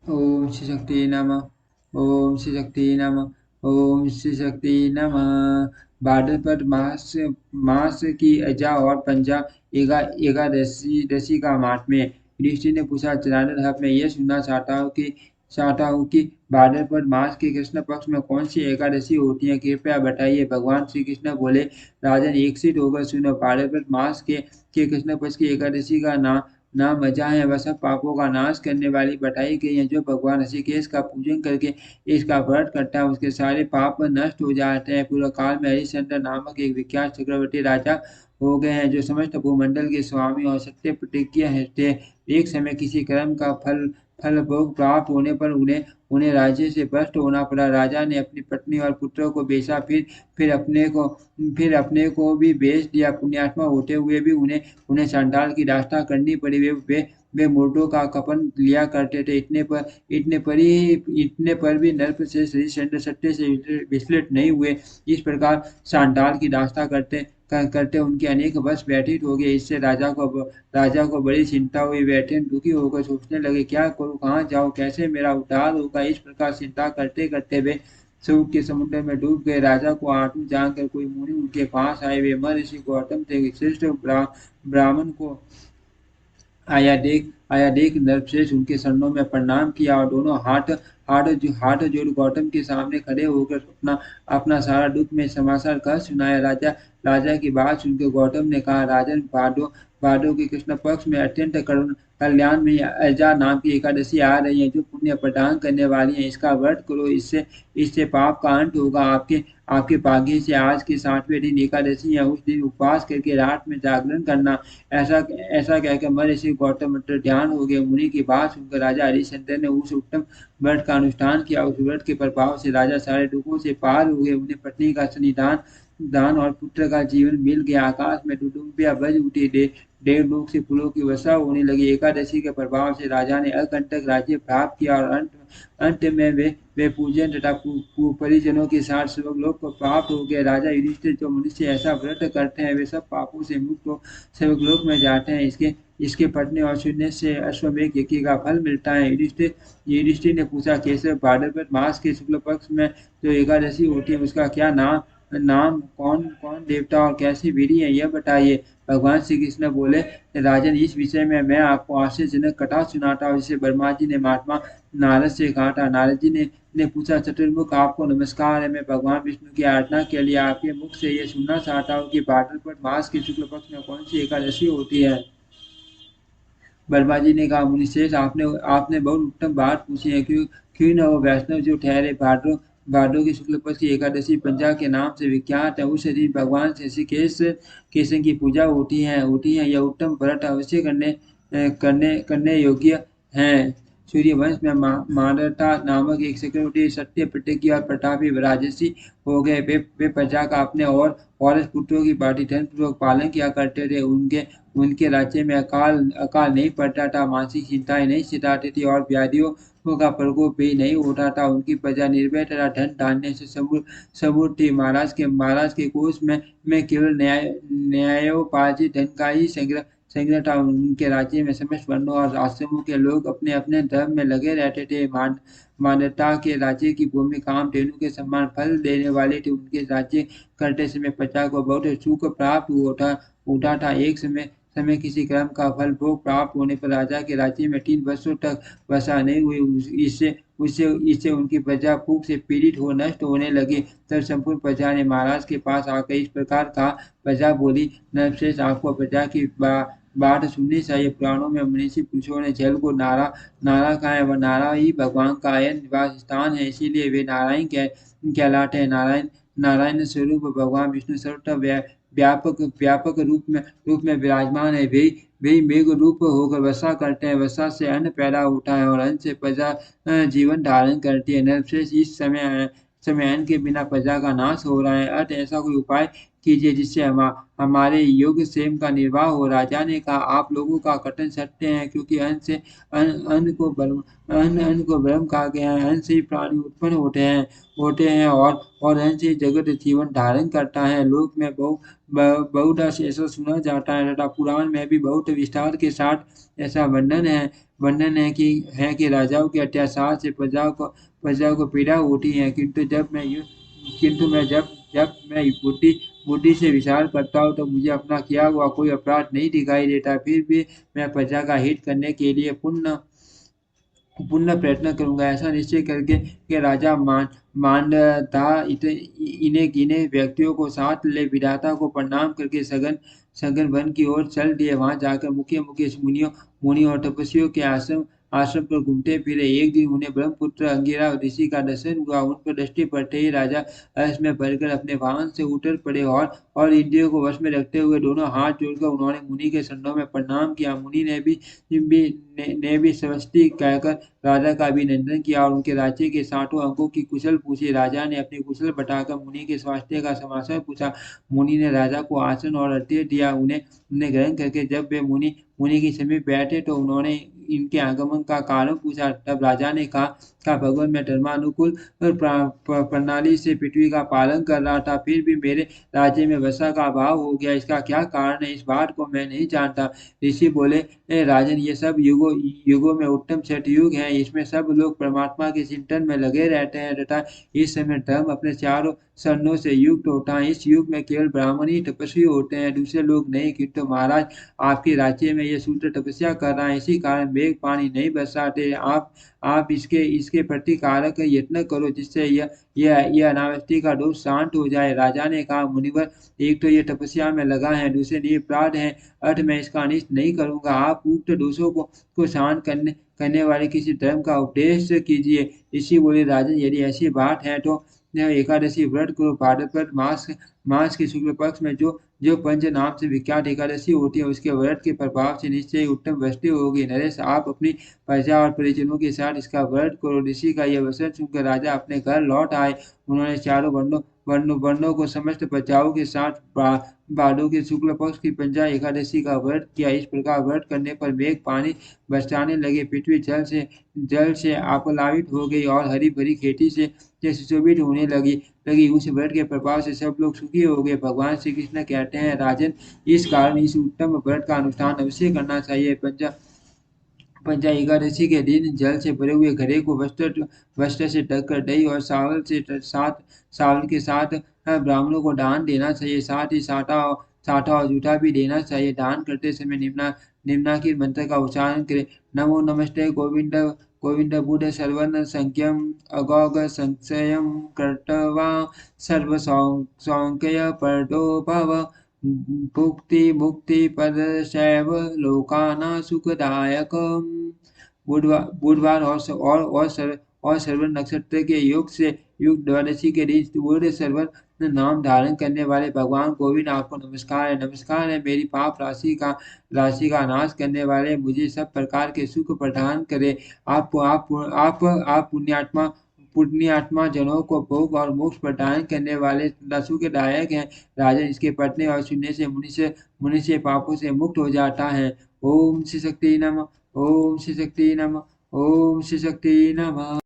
ओम श्री शक्ति नमः। ओम श्री शक्ति नमः। ओम श्री शक्ति नमः। भाद्रपद मास मास की अजा और पंजा एकादशी दशी का महात्म्य। युधिष्ठिर ने पूछा, जनार्दन, अब मैं ये सुनना चाहता हूँ कि भाद्रपद मास के कृष्ण पक्ष में कौन सी एकादशी होती है, कृपया बताइए। भगवान श्री कृष्ण बोले, राजन, एकसित होकर सुनो। भाद्रपद मास के कृष्ण पक्ष की एकादशी का नाम अजा है। वह सब पापों का नाश करने वाली बताई गई है। जो भगवान ऋषिकेश का पूजन करके इसका व्रत करता है, उसके सारे पाप नष्ट हो जाते हैं। पूर्व काल में हरिश्चंद्र नामक एक विख्यात चक्रवर्ती राजा हो गए हैं, जो समस्त भूमंडल के स्वामी और सत्य प्रतिज्ञ थे। एक समय किसी कर्म का फल भोग प्राप्त होने पर उन्हें उन्हें राज्य से भ्रष्ट होना पड़ा। राजा ने अपनी पत्नी और पुत्रों को बेचा, फिर अपने को फिर अपने को भी बेच दिया। पुण्यात्मा होते हुए भी उन्हें उन्हें संडाल की दास्तां करनी पड़ी। वे मुर्दों का कफन लिया करते थे। इतने पर भी नरपश्रेष्ठ हरिश्चंद्र सत्य से विचलित नहीं हुए। इस प्रकार सांडाल की दास्तां करते उनके अनेक वर्ष व्यतीत हो गए। इससे राजा को बड़ी चिंता हुई। वे अत्यंत दुखी होकर सोचने लगे, क्या करूं, कहाँ जाऊं, कैसे मेरा उद्धार होगा। इस प्रकार चिंता करते करते वे सुख के समुद्र में डूब गए। राजा को आंसू जानकर कोई मुनि उनके पास आए। वे महर्षि गौतम थे। श्रेष्ठ ब्राह्मण को आया देख नरश्रेष्ठ उनके चरणों में प्रणाम किया और दोनों हाथ जोड़ गौतम के सामने खड़े होकर अपना अपना सारा दुख में समाचार कह सुनाया। राजा की बात सुनकर गौतम ने कहा, राजन, भादो के कृष्ण पक्ष में अत्यंत कल्याण में अजा नाम की एकादशी आ रही है, जो पुण्य प्रदान करने वाली है। इसका व्रत करो, इससे इससे पाप का अंत होगा। आपके भाग्य से आज के 7वें दिन एकादशी है। उस दिन उपवास करके रात में जागरण करना। ऐसा ऐसा कहकर महर्षि गौतम ध्यान हो गए। मुनि की बात सुनकर राजा हरिश्चंद्र ने उस उत्तम व्रत का अनुष्ठान किया। उस व्रत के प्रभाव से राजा सारे दुखों से पार हो गए। उन्हें पत्नी का सन्निधान दान और पुत्र का जीवन मिल गया। आकाश में डुडुम्बियां बज उठी। देवलोक से फूलों की वर्षा होने लगी। एकादशी के प्रभाव से राजा ने अकंटक राज्य प्राप्त किया और अंत में वे पूजन तथा परिजनों के साथ स्वर्गलोक को प्राप्त हो गए। राजा युधिष्ठिर, जो मनुष्य ऐसा व्रत करते हैं, वे सब पापों से मुक्त हो स्वर्गलोक में जाते हैं। इसके पढ़ने और सुनने से अश्वमेध यज्ञ का फल मिलता है। युधिष्ठिर ने पूछा, केशव, भाद्रपद मास के शुक्ल पक्ष में जो एकादशी होती है, उसका क्या नाम, कौन कौन देवता और कैसी विधि है, यह बताइए। भगवान श्री कृष्ण बोले, राजन, इस विषय में मैं आपको आश्चर्यजनक कथा सुनाता हूँ, जिसे ब्रह्मा जी ने महात्मा नारद से कहा था। नारद जी ने पूछा, चतुर्मुख, आपको नमस्कार है। मैं भगवान विष्णु की आराधना के लिए आपके मुख से ये सुनना चाहता हूँ कि भाद्रपद मास के शुक्ल पक्ष में कौन सी एकादशी होती है। ब्रह्मा जी ने कहा, मुनिश्रेष्ठ, आपने आपने बहुत उत्तम बात पूछी है। क्यों क्यों न वो वैष्णव जो ठहरे। भादो की शुक्ल पक्ष की एकादशी पंजा के नाम से विख्यात है। उस दिन भगवान ऋषिकेश केशव की पूजा होती है। यह उत्तम व्रत अवश्य करने योग्य है। सूर्यवंश में मांधाता नामक एक चक्रवर्ती सत्य प्रतिज्ञ और प्रतापी राजर्षि हो गए। वे प्रजा का अपने और पुत्रों की भांति धर्मपूर्वक पालन किया करते थे। उनके राज्य में अकाल अकाल नहीं पड़ता था, मानसिक चिंताएं नहीं सताती थी और व्याधियों का प्रकोप भी नहीं होता था। उनकी प्रजा निर्भय तथा धन धान्य से समृद्ध थी। महाराज के कोष में केवल न्यायोपार्जित धन का ही संग्रह था। उनके राज्य में समस्त वर्णों और आश्रमों के लोग अपने अपने धर्म में लगे रहते थे। मान्यता के राज्य की भूमि कामधेनु के समान फल देने वाली थी। उनके राज्य करते समय प्रजा को बहुत सुख प्राप्त होता था। एक समय किसी कर्म का फल भोग प्राप्त होने पर राजा के राज्य में 3 वर्षों तक वर्षा नहीं हुई। इससे उनकी प्रजा भूख से पीड़ित हो नष्ट होने लगी। तब संपूर्ण प्रजा ने महाराज के पास आकर इस प्रकार कहा। प्रजा बोली, नरश्रेष्ठ, आपको प्रजा की बात सुननी चाहिए। पुराणों में मनीषी पुरुषों ने जल को नारा कहा है। वह नारा ही भगवान का अयन निवास स्थान है, इसीलिए वे नारायण कहलाते हैं। नारायण स्वरूप भगवान विष्णु सर्वथा व्यापक रूप में विराजमान है। वे मेघ रूप होकर वर्षा करते हैं। वर्षा से अन्न पैदा होता है और अन्न से प्रजा जीवन धारण करती है। नरश्रेष्ठ, इस समय अन्न के बिना प्रजा का नाश हो रहा है। अतः ऐसा कोई उपाय कीजिए जिससे हमारे योग्य सेम का निर्वाह हो। राजा ने कहा, आप लोगों का कथन सत्य है, क्योंकि अन्न को ब्रह्म कहा गया है। अन्न से ही प्राणी उत्पन्न होते हैं और अन्न से ही जगत जीवन धारण करता है। लोक में बहुधा से ऐसा सुना जाता है तथा पुराण में भी बहुत विस्तार के साथ ऐसा वर्णन है कि राजाओं के अत्याचार से प्रजा को पीड़ा होती है। किंतु मैं जब मैं बुद्धि से विचार करता हूँ तो मुझे अपना किया हुआ कोई अपराध नहीं दिखाई देता। फिर भी मैं प्रजा का हित करने के लिए पुनः प्रयत्न करूंगा। ऐसा निश्चय करके कि राजा मांधाता इन्हें गिने व्यक्तियों को साथ ले विधाता को प्रणाम करके सघन वन की ओर चल दिए। वहां जाकर मुख्य मुनियों और तपस्वियों के आश्रम आश्रम पर घूमते फिरे। एक दिन उन्हें ब्रह्मपुत्र अंगिरा ऋषि का दर्शन हुआ। उन पर दृष्टि पड़ते ही राजा हर्ष में भरकर अपने वाहन से उतर पड़े और इंद्रियों को वश में रखते हुए दोनों हाथ जोड़कर उन्होंने मुनि के चरणों में प्रणाम किया। मुनि ने भी स्वस्ति कहकर राजा का अभिनंदन किया और उनके राज्य के 60 अंगों की कुशल पूछी। राजा ने अपनी कुशल बताकर मुनि के स्वास्थ्य का समाचार पूछा। मुनि ने राजा को आसन और अर्घ्य दिया। उन्हें ग्रहण करके जब वे मुनि के समीप बैठे तो उन्होंने इनके आगमन का कारण पूछा। तब राजा ने कहा, भगवान, मैं धर्मानुकूल प्रणाली से पृथ्वी का पालन कर रहा था, फिर भी मेरे राज्य में वर्षा का अभाव हो गया। इसका क्या कारण है, इस बात को मैं नहीं जानता। ऋषि बोले, राजन, ये सब युगों में उत्तम सतयुग है। इसमें सब लोग परमात्मा के चिंतन में लगे रहते हैं तथा इस समय धर्म अपने चारों चरणों से युक्त होता है। इस युग में केवल ब्राह्मण ही तपस्वी होते हैं, दूसरे लोग नहीं। किंतु महाराज, आपके राज्य में ये शूद्र तपस्या कर रहा है, इसी कारण मेघ पानी नहीं बरसाते। आप इसके प्रतिकारक यत्न करो, जिससे यह अनावृष्टि का दोष शांत हो जाए। राजा ने कहा, मुनिवर, एक तो ये तपस्या में लगा है, दूसरे निरपराध है, अर्थ मैं इसका अनिष्ट नहीं करूंगा। आप उक्त दोषों को शांत करने वाले किसी धर्म का उपदेश कीजिए। ऋषि बोले, राजन, यदि ऐसी बात है तो एकादशी व्रत करो। भाद्रपद मास के शुक्ल पक्ष में जो पंच नाम से विख्यात एकादशी होती है, उसके व्रत के प्रभाव से निश्चय ही उत्तम वृष्टि होगी। नरेश, आप अपनी प्रजा और परिजनों के साथ इसका व्रत करो। ऋषि का यह वचन सुनकर राजा अपने घर लौट आए। उन्होंने चारों वर्णों को समस्त प्रजाओं के साथ भादों के शुक्ल पक्ष की पंजा एकादशी का व्रत किया। इस प्रकार व्रत करने पर मेघ पानी बरसाने लगे। पृथ्वी जल से आप्लावित हो गई और हरी भरी खेती से सुशोभित होने लगी। उस व्रत के प्रभाव से सब लोग सुखी हो गए। भगवान श्री कृष्ण कहते हैं, राजन, इस कारण इस उत्तम व्रत का अनुष्ठान अवश्य करना चाहिए। पंचा एकादशी के दिन जल से भरे हुए घड़े को वस्त्र से ढककर दही और चावल के साथ ब्राह्मणों को दान देना चाहिए। साथ ही साटा और जूठा भी देना चाहिए। दान करते समय निम्नाखिर मंत्र का उच्चारण करें। नमो नमस्ते गोविंद गोविंद बुध सर्वन संख्यम अगौग संशयम कर्तवा सर्व सौंकय परदो भव भुक्ति मुक्ति पद शैव लोकाना सुखदायक। बुधवार और श्रवण नक्षत्र के योग से युक्त द्वादशी के दिन बुध श्रवण नाम धारण करने वाले भगवान गोविंद, आपको नमस्कार है। मेरी पाप राशि का नाश करने वाले, मुझे सब प्रकार के सुख प्रदान करे। आप पुण्यात्मा जनों को भोग और मोक्ष प्रदान करने वाले सुखदायक हैं। राजन, इसके पढ़ने और सुनने से मनुष्य पापों से मुक्त हो जाता है। ओम श्री शक्ति नमः। ओम श्री शक्ति नमः। ओम श्री शक्ति नमः।